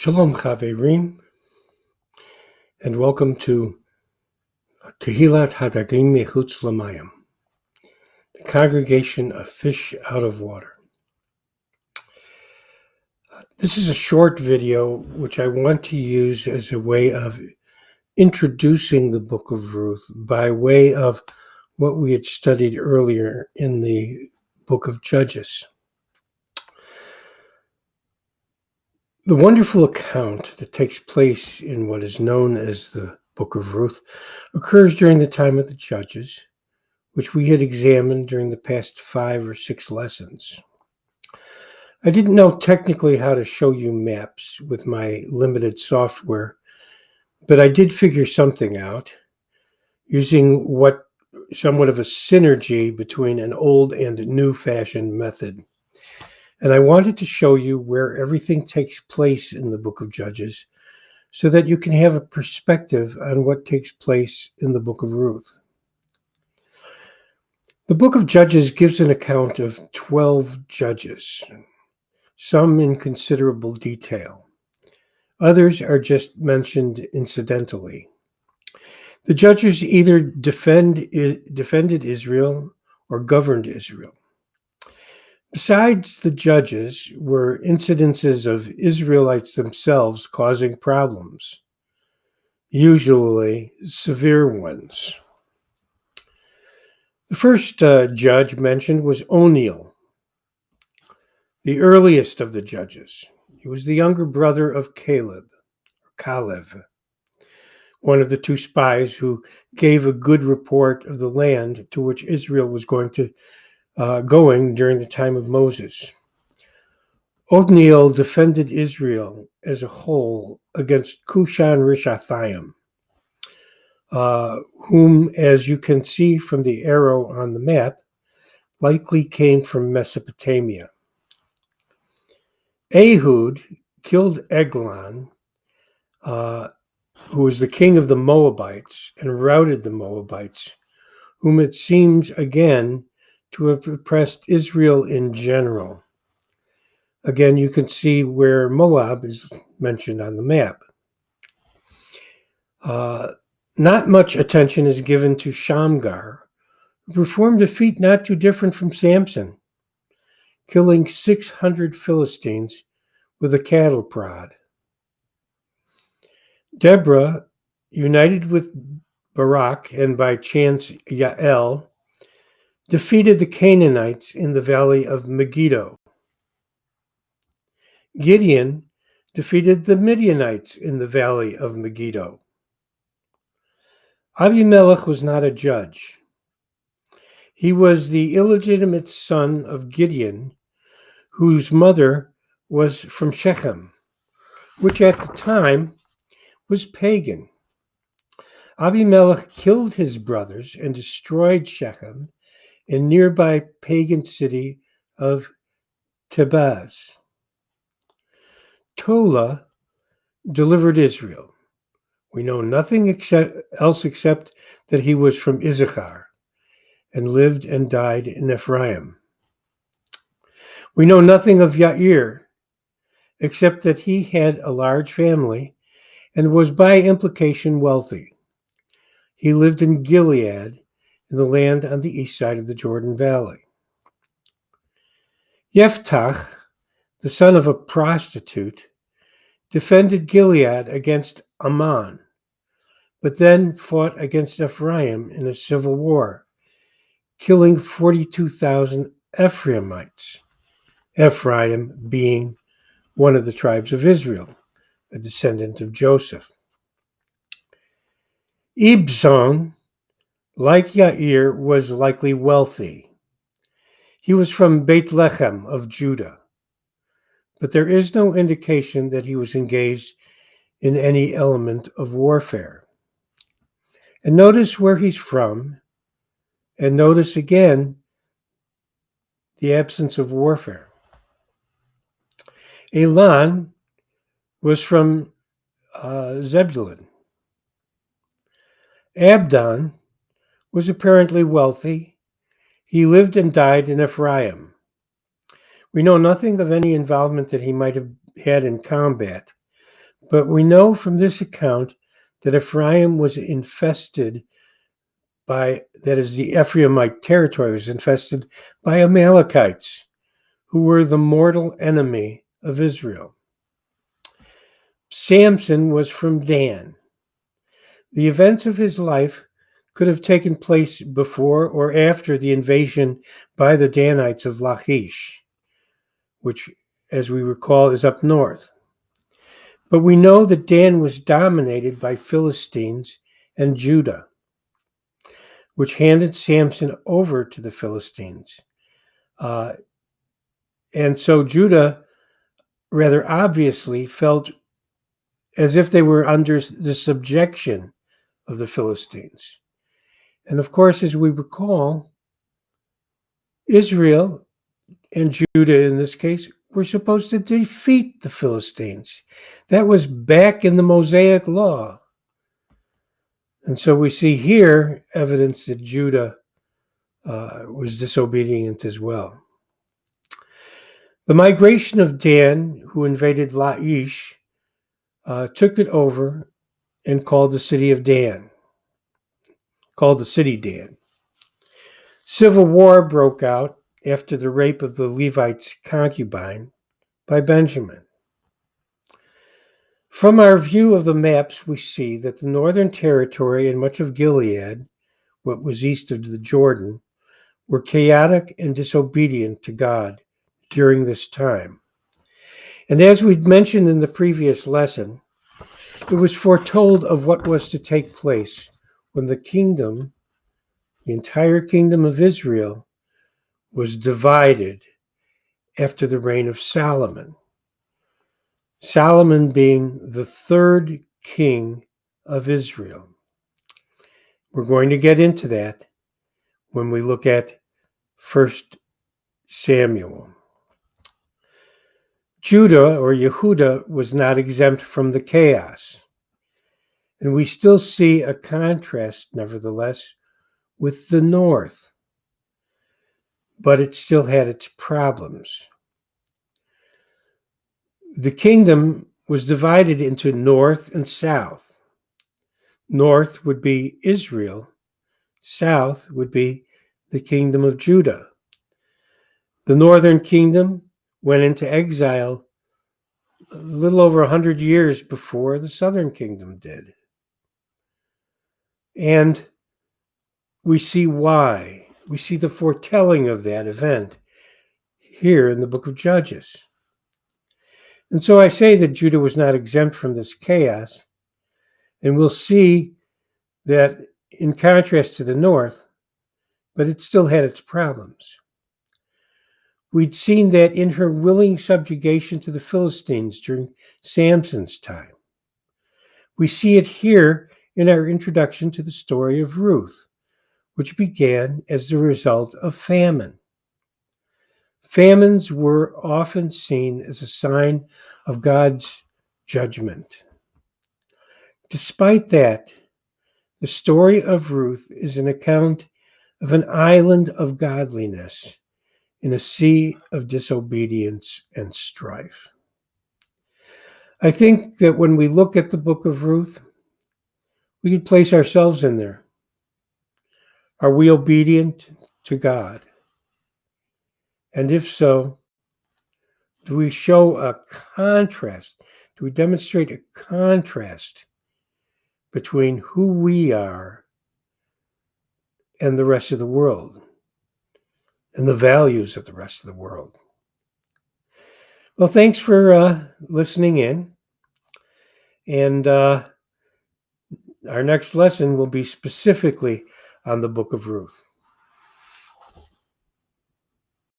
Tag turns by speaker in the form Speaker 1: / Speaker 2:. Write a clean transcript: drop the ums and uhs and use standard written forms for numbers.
Speaker 1: Shalom Chaverim, and welcome to Kehilat Hadagim Mechutz Lamayim, the congregation of fish out of water. This is a short video which I want to use as a way of introducing the book of Ruth by way of what we had studied earlier in the book of Judges. The wonderful account that takes place in what is known as the book of Ruth occurs during the time of the Judges, which we had examined during the past 5 or 6 lessons. I didn't know technically how to show you maps with my limited software, but I did figure something out using somewhat of a synergy between an old and new-fashioned method. And I wanted to show you where everything takes place in the book of Judges so that you can have a perspective on what takes place in the book of Ruth. The book of Judges gives an account of 12 judges, some in considerable detail. Others are just mentioned incidentally. The judges either defended Israel or governed Israel. Besides the judges were incidences of Israelites themselves causing problems, usually severe ones. The first judge mentioned was O'Neill, the earliest of the judges. He was the younger brother of Caleb, one of the 2 spies who gave a good report of the land to which Israel was going during the time of Moses. Othniel defended Israel as a whole against Cushan-Rishathaim, whom, as you can see from the arrow on the map, likely came from Mesopotamia. Ehud killed Eglon, who was the king of the Moabites, and routed the Moabites, whom it seems again to have oppressed Israel in general. Again, you can see where Moab is mentioned on the map. Not much attention is given to Shamgar, who performed a feat not too different from Samson, killing 600 Philistines with a cattle prod. Deborah, united with Barak and by chance Yael, defeated the Canaanites in the valley of Megiddo. Gideon defeated the Midianites in the valley of Megiddo. Abimelech was not a judge. He was the illegitimate son of Gideon, whose mother was from Shechem, which at the time was pagan. Abimelech killed his brothers and destroyed Shechem in nearby pagan city of Tebaz. Tola delivered Israel. We know nothing else except that he was from Issachar and lived and died in Ephraim. We know nothing of Yair except that he had a large family and was by implication wealthy. He lived in Gilead, in the land on the east side of the Jordan Valley. Yeftach, the son of a prostitute, defended Gilead against Ammon, but then fought against Ephraim in a civil war, killing 42,000 Ephraimites, Ephraim being one of the tribes of Israel, a descendant of Joseph. Ibzan, like Yair, was likely wealthy. He was from Bethlehem of Judah, but there is no indication that he was engaged in any element of warfare. And notice where he's from, and notice again the absence of warfare. Elon was from Zebulun. Abdon was apparently wealthy. He lived and died in Ephraim. We know nothing of any involvement that he might have had in combat, But we know from this account that Ephraim was infested that is, the Ephraimite territory was infested by Amalekites, who were the mortal enemy of Israel. Samson was from Dan. The events of his life could have taken place before or after the invasion by the Danites of Lachish, which, as we recall, is up north. But we know that Dan was dominated by Philistines and Judah, which handed Samson over to the Philistines. And so Judah, rather obviously, felt as if they were under the subjection of the Philistines. And of course, as we recall, Israel and Judah, in this case, were supposed to defeat the Philistines. That was back in the Mosaic law. And so we see here evidence that Judah was disobedient as well. The migration of Dan, who invaded Laish, took it over and called the city Dan. Civil war broke out after the rape of the Levite's concubine by Benjamin. From our view of the maps, we see that the northern territory and much of Gilead, what was east of the Jordan, were chaotic and disobedient to God during this time. And as we'd mentioned in the previous lesson, it was foretold of what was to take place when the entire kingdom of Israel, was divided after the reign of Solomon. Solomon being the third king of Israel. We're going to get into that when we look at 1 Samuel. Judah, or Yehudah, was not exempt from the chaos. And we still see a contrast, nevertheless, with the north. But it still had its problems. The kingdom was divided into north and south. North would be Israel. South would be the kingdom of Judah. The northern kingdom went into exile a little over 100 years before the southern kingdom did. And we see why. We see the foretelling of that event here in the book of Judges. And so I say that Judah was not exempt from this chaos. And we'll see that in contrast to the north, but it still had its problems. We'd seen that in her willing subjugation to the Philistines during Samson's time. We see it here in our introduction to the story of Ruth, which began as the result of famine. Famines were often seen as a sign of God's judgment. Despite that, the story of Ruth is an account of an island of godliness in a sea of disobedience and strife. I think that when we look at the book of Ruth, we can place ourselves in there. Are we obedient to God? And if so, do we show a contrast? Do we demonstrate a contrast between who we are and the rest of the world and the values of the rest of the world? Well, thanks for listening in. And our next lesson will be specifically on the book of Ruth.